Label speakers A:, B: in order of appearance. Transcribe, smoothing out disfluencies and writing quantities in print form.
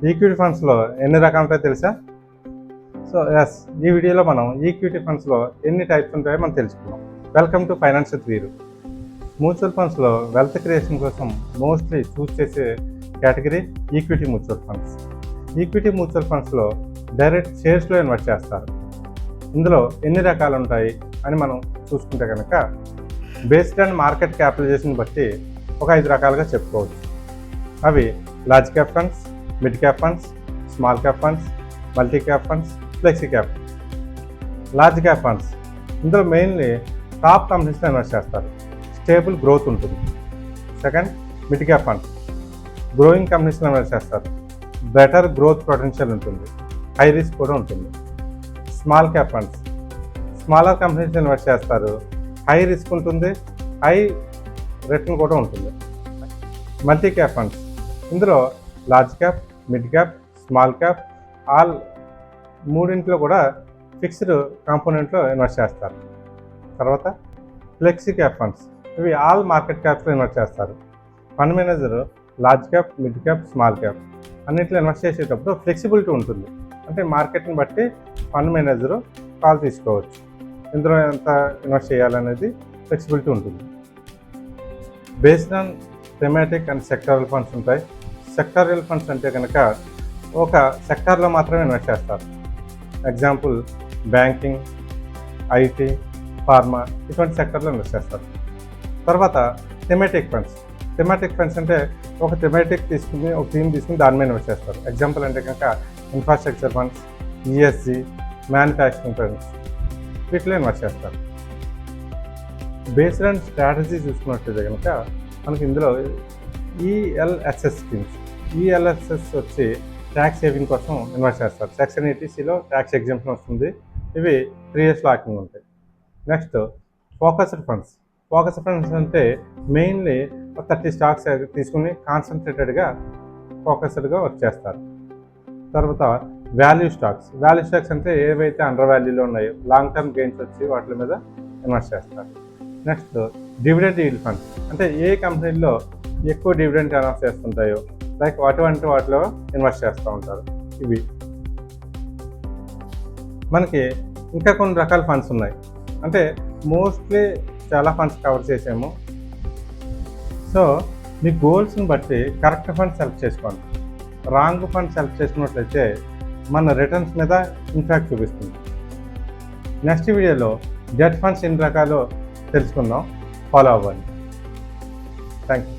A: Equity ఫండ్స్లో ఎన్ని రకాలు ఉంటాయో తెలుసా? సో ఈ వీడియోలో మనం ఈక్విటీ ఫండ్స్లో ఎన్ని టైప్స్ ఉంటాయో మనం తెలుసుకున్నాం. వెల్కమ్ టు ఫైనాన్షియల్ వీరు. మ్యూచువల్ ఫండ్స్లో వెల్త్ క్రియేషన్ కోసం మోస్ట్లీ చూస్ చేసే category equity mutual funds. Equity mutual ఫండ్స్లో డైరెక్ట్ షేర్స్లో ఇన్వెస్ట్ చేస్తారు. ఇందులో ఎన్ని రకాలు ఉంటాయి అని మనం చూసుకుంటే కనుక బేస్డ్ ఆన్ మార్కెట్ క్యాపిటలైజేషన్ బట్టి ఒక 5 రకాలుగా చెప్పుకోవచ్చు. అవి large cap funds, mid cap funds, small cap funds, multi cap funds, flexi cap. Large cap funds ఇందులో మెయిన్లీ టాప్ కంపెనీస్లో ఇన్వెస్ట్ చేస్తారు, స్టేబుల్ గ్రోత్ ఉంటుంది. Second, mid cap funds growing కంపెనీస్లో ఇన్వెస్ట్ చేస్తారు, బెటర్ గ్రోత్ పొటెన్షియల్ ఉంటుంది, high risk కూడా ఉంటుంది. Small cap funds smaller companies invest చేస్తారు, హై రిస్క్ ఉంటుంది, హై రిటర్న్ కూడా ఉంటుంది. మల్టీ క్యాప్ ఫండ్స్ ఇందులో large cap, mid cap, small cap all మూడింట్లో కూడా ఫిక్స్డ్ కాంపోనెంట్లో ఇన్వెస్ట్ చేస్తారు. తర్వాత ఫ్లెక్సీ క్యాప్ ఫండ్స్ ఇవి ఆల్ మార్కెట్ క్యాప్స్లో ఇన్వెస్ట్ చేస్తారు. Fund manager large cap, mid cap, small cap అన్నింటిలో ఇన్వెస్ట్ చేసేటప్పుడు ఫ్లెక్సిబిలిటీ ఉంటుంది. అంటే మార్కెట్ని బట్టి ఫండ్ మేనేజరు కాల్ తీసుకోవచ్చు, ఇందులో ఎంత ఇన్వెస్ట్ చేయాలనేది ఫ్లెక్సిబిలిటీ ఉంటుంది. Based on thematic and sectoral funds ఉంటాయి. సెక్టరల్ ఫండ్స్ అంటే కనుక ఒక సెక్టార్లో మాత్రమే ఇన్వెస్ట్ చేస్తారు. ఎగ్జాంపుల్ బ్యాంకింగ్, ఐటీ, ఫార్మా ఇటువంటి సెక్టర్లో ఇన్వెస్ట్ చేస్తారు. తర్వాత థెమాటిక్ ఫండ్స్. థెమాటిక్ ఫండ్స్ అంటే ఒక థెమాటిక్ తీసుకుని ఒక థీమ్ తీసుకుని దాని మీద ఇన్వెస్ట్ చేస్తారు. ఎగ్జాంపుల్ అంటే కనుక infrastructure funds, ESG, manufacturing funds వీటిలో ఇన్వెస్ట్ చేస్తారు. బేస్డ్ ఆన్ స్ట్రాటజీ చూసుకున్నట్లయితే కనుక మనకి ఇందులో ఈఎల్ఎస్ఎస్ స్కీమ్స్. ఈఎల్ఎస్ఎస్ వచ్చి ట్యాక్స్ సేవింగ్ కోసం ఇన్వెస్ట్ చేస్తారు. సెక్షన్ 80Cలో ట్యాక్స్ ఎగ్జామ్షన్ వస్తుంది. ఇవి 3 years లాకింగ్ ఉంటాయి. Next focused funds. Focused funds అంటే మెయిన్లీ 30 స్టాక్స్ తీసుకుని కాన్సన్ట్రేటెడ్గా ఫోకస్డ్గా వర్క్ చేస్తారు. తర్వాత వాల్యూ స్టాక్స్. వాల్యూ స్టాక్స్ అంటే ఏవైతే అండర్ వాల్యూలో ఉన్నాయో లాంగ్ టర్మ్ గెయిన్స్ వచ్చి వాటి మీద ఇన్వెస్ట్ చేస్తారు. నెక్స్ట్ డివిడెండ్ ఈల్డ్ ఫండ్స్ అంటే ఏ కంపెనీల్లో ఎక్కువ డివిడెండ్ అనౌన్స్ చేస్తుంటాయో లైక్ అటువంటి వాటిలో ఇన్వెస్ట్ చేస్తూ ఉంటారు. ఇవి మనకి ఇంకా కొన్ని రకాల ఫండ్స్ ఉన్నాయి. అంటే మోస్ట్లీ చాలా ఫండ్స్ కవర్ చేసాము. సో మీ గోల్స్ని బట్టి కరెక్ట్ ఫండ్ సెలెక్ట్ చేసుకోండి. రాంగ్ ఫండ్ సెలెక్ట్ చేసుకున్నట్లయితే మన రిటర్న్స్ మీద ఇంపాక్ట్ చూపిస్తుంది. నెక్స్ట్ వీడియోలో డెట్ ఫండ్స్ ఎన్ని రకాలు తెలుసుకుందాం. ఫాలో అవ్వండి. Thank you.